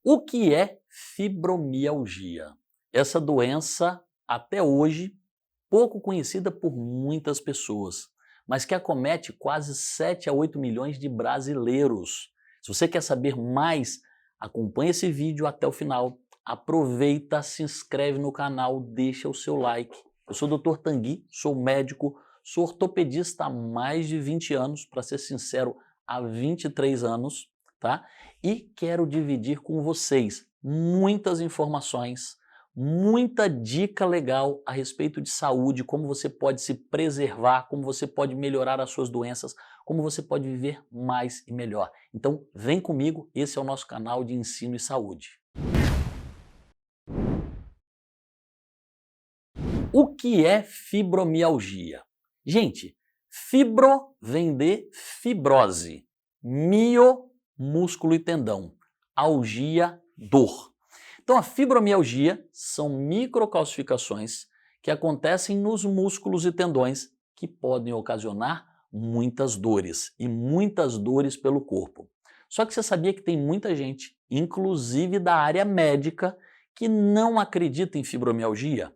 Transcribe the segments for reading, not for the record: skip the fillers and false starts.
O que é fibromialgia? Essa doença, até hoje, pouco conhecida por muitas pessoas, mas que acomete quase 7 a 8 milhões de brasileiros. Se você quer saber mais, acompanhe esse vídeo até o final, aproveita, se inscreve no canal, deixa o seu like. Eu sou o Dr. Tanguy, sou médico, sou ortopedista há mais de 20 anos, para ser sincero, há 23 anos, tá? E quero dividir com vocês muitas informações, muita dica legal a respeito de saúde, como você pode se preservar, como você pode melhorar as suas doenças, como você pode viver mais e melhor. Então vem comigo, esse é o nosso canal de ensino e saúde. O que é fibromialgia? Gente, fibro vem de fibrose, mio, músculo e tendão, algia, dor. Então a fibromialgia são microcalcificações que acontecem nos músculos e tendões que podem ocasionar muitas dores e muitas dores pelo corpo. Só que você sabia que tem muita gente, inclusive da área médica, que não acredita em fibromialgia?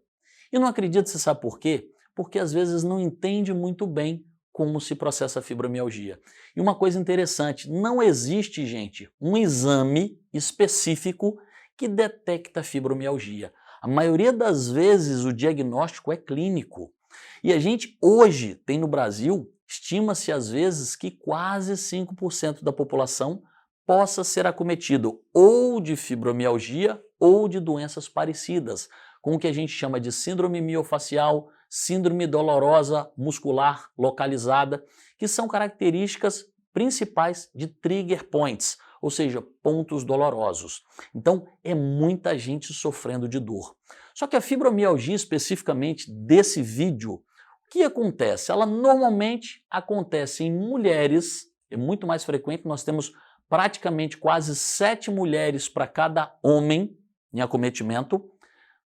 E não acredita, você sabe por quê? Porque às vezes não entende muito bem como se processa a fibromialgia. E uma coisa interessante, não existe, gente, um exame específico que detecta fibromialgia. A maioria das vezes o diagnóstico é clínico. E a gente hoje tem no Brasil, estima-se às vezes que quase 5% da população possa ser acometido ou de fibromialgia ou de doenças parecidas, com o que a gente chama de síndrome miofacial, síndrome dolorosa muscular localizada, que são características principais de trigger points, ou seja, pontos dolorosos. Então é muita gente sofrendo de dor. Só que a fibromialgia, especificamente desse vídeo, o que acontece? Ela normalmente acontece em mulheres, é muito mais frequente, nós temos praticamente quase 7 mulheres para cada homem em acometimento,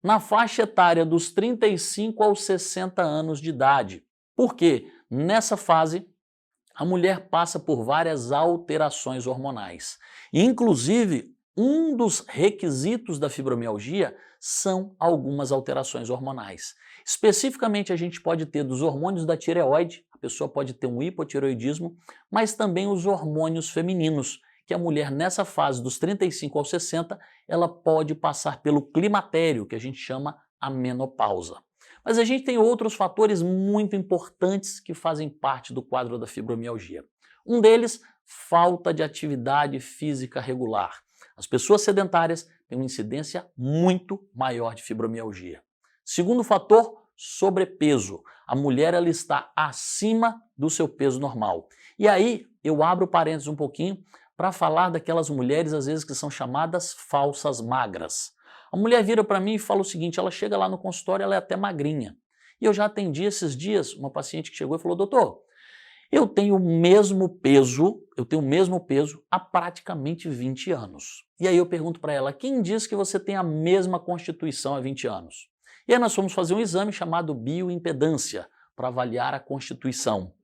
na faixa etária dos 35 aos 60 anos de idade. Por quê? Nessa fase, a mulher passa por várias alterações hormonais. Inclusive, um dos requisitos da fibromialgia são algumas alterações hormonais. Especificamente, a gente pode ter dos hormônios da tireoide, a pessoa pode ter um hipotireoidismo, mas também os hormônios femininos, que a mulher nessa fase dos 35 aos 60, ela pode passar pelo climatério, que a gente chama a menopausa. Mas a gente tem outros fatores muito importantes que fazem parte do quadro da fibromialgia. Um deles, falta de atividade física regular. As pessoas sedentárias têm uma incidência muito maior de fibromialgia. Segundo fator, sobrepeso. A mulher ela está acima do seu peso normal. E aí eu abro parênteses um pouquinho para falar daquelas mulheres às vezes que são chamadas falsas magras. A mulher vira para mim e fala o seguinte, ela chega lá no consultório, ela é até magrinha. E eu já atendi esses dias uma paciente que chegou e falou, doutor, eu tenho o mesmo peso há praticamente 20 anos. E aí eu pergunto para ela, quem diz que você tem a mesma constituição há 20 anos? E aí nós fomos fazer um exame chamado bioimpedância para avaliar a constituição.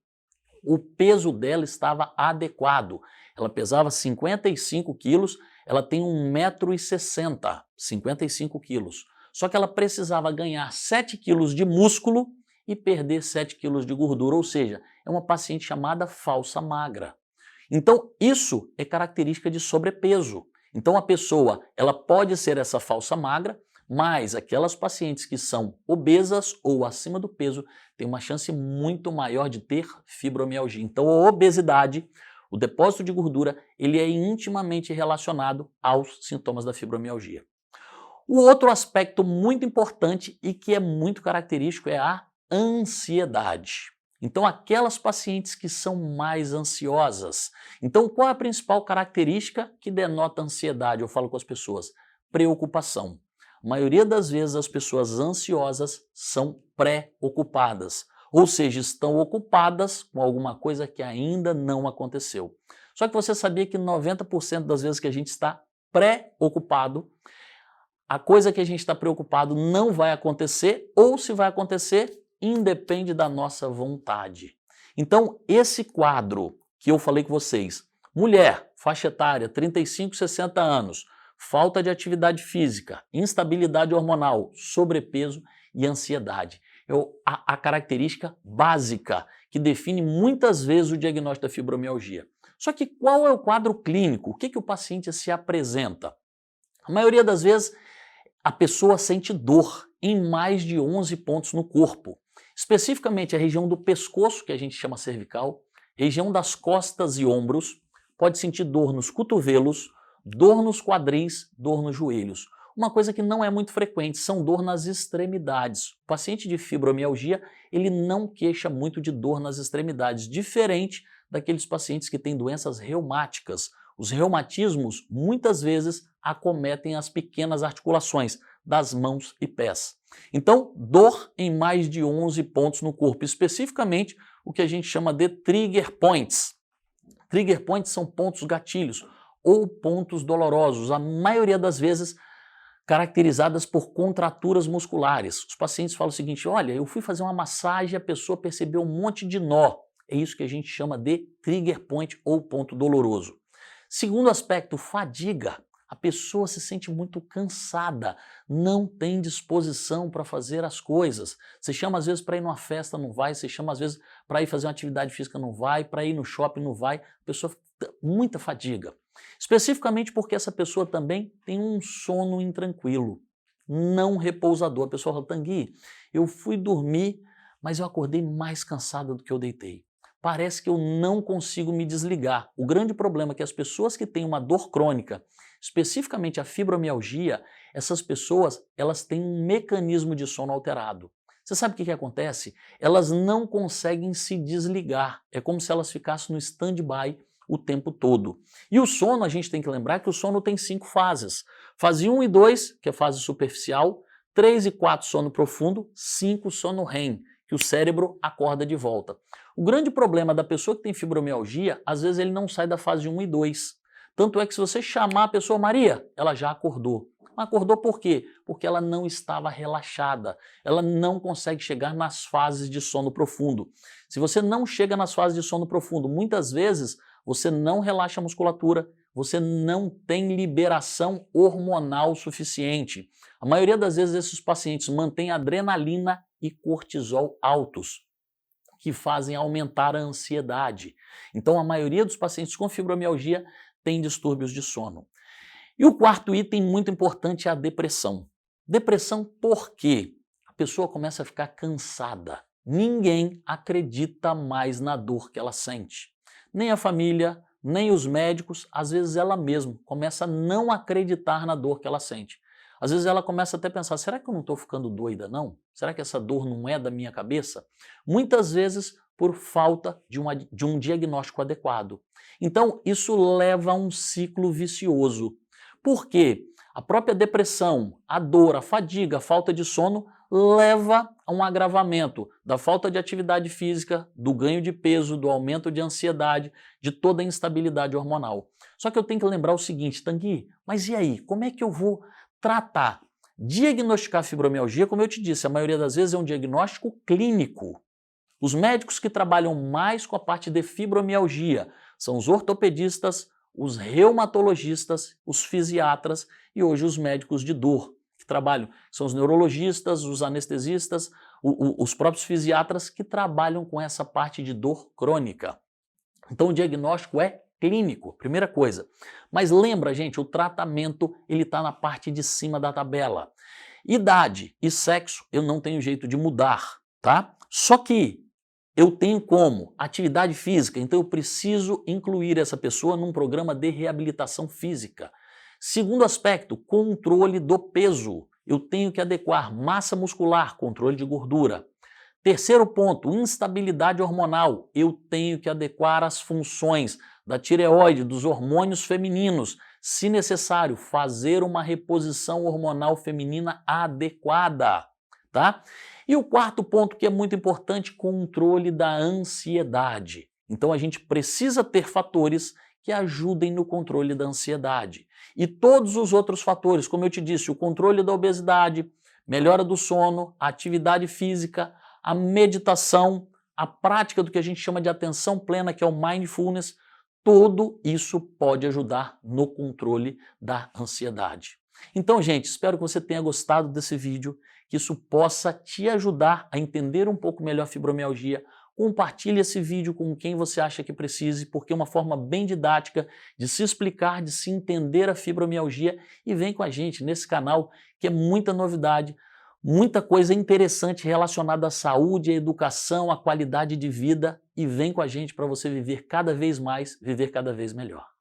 O peso dela estava adequado. Ela pesava 55 quilos, ela tem 1,60 m, 55 quilos. Só que ela precisava ganhar 7 quilos de músculo e perder 7 quilos de gordura, ou seja, é uma paciente chamada falsa magra. Então isso é característica de sobrepeso. Então a pessoa ela pode ser essa falsa magra, mas aquelas pacientes que são obesas ou acima do peso têm uma chance muito maior de ter fibromialgia. Então a obesidade, o depósito de gordura, ele é intimamente relacionado aos sintomas da fibromialgia. O outro aspecto muito importante e que é muito característico é a ansiedade. Então aquelas pacientes que são mais ansiosas. Então qual é a principal característica que denota ansiedade? Eu falo com as pessoas, preocupação. A maioria das vezes as pessoas ansiosas são pré-ocupadas, ou seja, estão ocupadas com alguma coisa que ainda não aconteceu. Só que você sabia que 90% das vezes que a gente está pré-ocupado, a coisa que a gente está preocupado não vai acontecer, ou se vai acontecer, independe da nossa vontade. Então, esse quadro que eu falei com vocês, mulher, faixa etária, 35, 60 anos, falta de atividade física, instabilidade hormonal, sobrepeso e ansiedade. É a característica básica que define muitas vezes o diagnóstico da fibromialgia. Só que qual é o quadro clínico? O que o paciente se apresenta? A maioria das vezes a pessoa sente dor em mais de 11 pontos no corpo. Especificamente a região do pescoço, que a gente chama cervical, região das costas e ombros, pode sentir dor nos cotovelos, dor nos quadris, dor nos joelhos. Uma coisa que não é muito frequente são dor nas extremidades. O paciente de fibromialgia, ele não queixa muito de dor nas extremidades, diferente daqueles pacientes que têm doenças reumáticas. Os reumatismos muitas vezes acometem as pequenas articulações das mãos e pés. Então, dor em mais de 11 pontos no corpo, especificamente o que a gente chama de trigger points. Trigger points são pontos gatilhos ou pontos dolorosos, a maioria das vezes caracterizadas por contraturas musculares. Os pacientes falam o seguinte: olha, eu fui fazer uma massagem e a pessoa percebeu um monte de nó. É isso que a gente chama de trigger point ou ponto doloroso. Segundo aspecto, fadiga. A pessoa se sente muito cansada, não tem disposição para fazer as coisas. Você chama às vezes para ir numa festa, não vai. Você chama às vezes para ir fazer uma atividade física, não vai. Para ir no shopping, não vai. A pessoa muita fadiga. Especificamente porque essa pessoa também tem um sono intranquilo, não repousador. A pessoa fala: Tanguy, eu fui dormir, mas eu acordei mais cansada do que eu deitei. Parece que eu não consigo me desligar. O grande problema é que as pessoas que têm uma dor crônica, especificamente a fibromialgia, essas pessoas elas têm um mecanismo de sono alterado. Você sabe o que acontece? Elas não conseguem se desligar. É como se elas ficassem no stand-by o tempo todo. E o sono, a gente tem que lembrar que o sono tem 5 fases. Fase 1 e 2, que é a fase superficial, 3 e 4, sono profundo, 5, sono REM, que o cérebro acorda de volta. O grande problema da pessoa que tem fibromialgia, às vezes ele não sai da fase 1 e 2. Tanto é que se você chamar a pessoa: Maria, ela já acordou. Acordou por quê? Porque ela não estava relaxada. Ela não consegue chegar nas fases de sono profundo. Se você não chega nas fases de sono profundo, muitas vezes você não relaxa a musculatura, você não tem liberação hormonal suficiente. A maioria das vezes esses pacientes mantêm adrenalina e cortisol altos, que fazem aumentar a ansiedade. Então a maioria dos pacientes com fibromialgia tem distúrbios de sono. E o quarto item muito importante é a depressão. Depressão por quê? A pessoa começa a ficar cansada. Ninguém acredita mais na dor que ela sente. Nem a família, nem os médicos, às vezes ela mesma começa a não acreditar na dor que ela sente. Às vezes ela começa até a pensar: será que eu não estou ficando doida não? Será que essa dor não é da minha cabeça? Muitas vezes por falta de um diagnóstico adequado. Então isso leva a um ciclo vicioso. Por quê? A própria depressão, a dor, a fadiga, a falta de sono leva a um agravamento da falta de atividade física, do ganho de peso, do aumento de ansiedade, de toda a instabilidade hormonal. Só que eu tenho que lembrar o seguinte: Tanguy, mas e aí? Como é que eu vou tratar? Diagnosticar fibromialgia, como eu te disse, a maioria das vezes é um diagnóstico clínico. Os médicos que trabalham mais com a parte de fibromialgia são os ortopedistas, os reumatologistas, os fisiatras e hoje os médicos de dor que trabalham. São os neurologistas, os anestesistas, os próprios fisiatras que trabalham com essa parte de dor crônica. Então o diagnóstico é clínico, primeira coisa. Mas lembra, gente, o tratamento ele está na parte de cima da tabela. Idade e sexo eu não tenho jeito de mudar, tá? Só que eu tenho como atividade física, então eu preciso incluir essa pessoa num programa de reabilitação física. Segundo aspecto, controle do peso. Eu tenho que adequar massa muscular, controle de gordura. Terceiro ponto, instabilidade hormonal. Eu tenho que adequar as funções da tireoide, dos hormônios femininos. Se necessário, fazer uma reposição hormonal feminina adequada, tá? E o quarto ponto, que é muito importante, controle da ansiedade. Então a gente precisa ter fatores que ajudem no controle da ansiedade. E todos os outros fatores, como eu te disse, o controle da obesidade, melhora do sono, a atividade física, a meditação, a prática do que a gente chama de atenção plena, que é o mindfulness, Tudo isso pode ajudar no controle da ansiedade. Então, gente, espero que você tenha gostado desse vídeo, que isso possa te ajudar a entender um pouco melhor a fibromialgia. Compartilhe esse vídeo com quem você acha que precise, porque é uma forma bem didática de se explicar, de se entender a fibromialgia. E vem com a gente nesse canal, que é muita novidade, muita coisa interessante relacionada à saúde, à educação, à qualidade de vida. E vem com a gente para você viver cada vez mais, viver cada vez melhor.